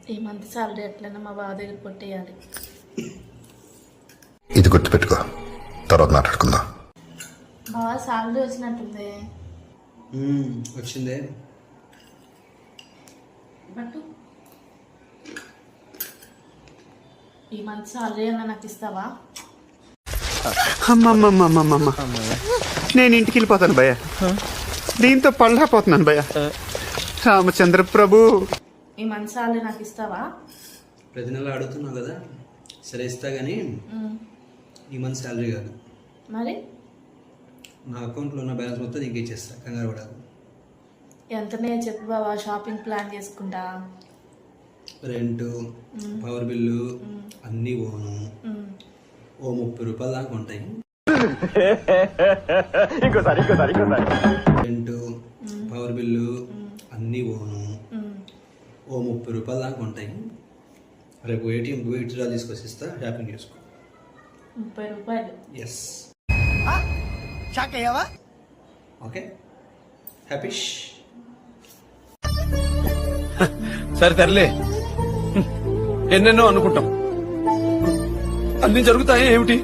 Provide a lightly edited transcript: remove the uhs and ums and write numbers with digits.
ఈ month salary ఎట్లన్నా మా బావ దగ్గర కొట్టేయాలి. ఇది గుర్తుపెట్టుకో, తర్వాత మాట్లాడుకుందాం. బావ సాలరీ వచ్చినట్టుంది. వచ్చిందే బట్ ఈ మంత్ సాలరీ అన్నా నాకు ఇస్తావా? అమ్మమ్మమ్మమ్మమ్మ, నేను ఇంటికి వెళ్ళిపోతాను భయ్య. దీంతో పళ్ళపోతున్నాను భయ్య. రామచంద్ర ప్రభు, ఈ మంత్ సాలరీ నాకు ఇస్తావా? ప్రతి నెల అడుగుతున్నావు కదా, సరే ఇస్తా కానీ ఈ మంత్ శాలరీ కాదు, మరి నా అకౌంట్లో ఉన్న బ్యాలెన్స్ మొత్తం నీకు ఇచ్చేస్తా, కంగారు పడాలి. ఎంతనే చెప్పు బావా, షాపింగ్ ప్లాన్ చేసుకుంటా. రెంటు, పవర్ బిల్లు అన్నీ పోను, ఓ 30 రూపాయలు దాకా ఉంటాయి. రెంటు, పవర్ బిల్లు అన్నీ పోను, ఓ 30 రూపాయలు దాకా ఉంటాయి. రేపు ఏటీఎం పోయి విత్డ్రా తీసుకొచ్చి ఇస్తా, షాపింగ్ చేసుకో. 30 రూపాయలు? ఎస్. షాక్ అయ్యావా? ఓకే, హ్యాపీష్. సరే తరలే, ఎన్నెన్నో అనుకుంటాం, అన్ని జరుగుతాయి ఏమిటి?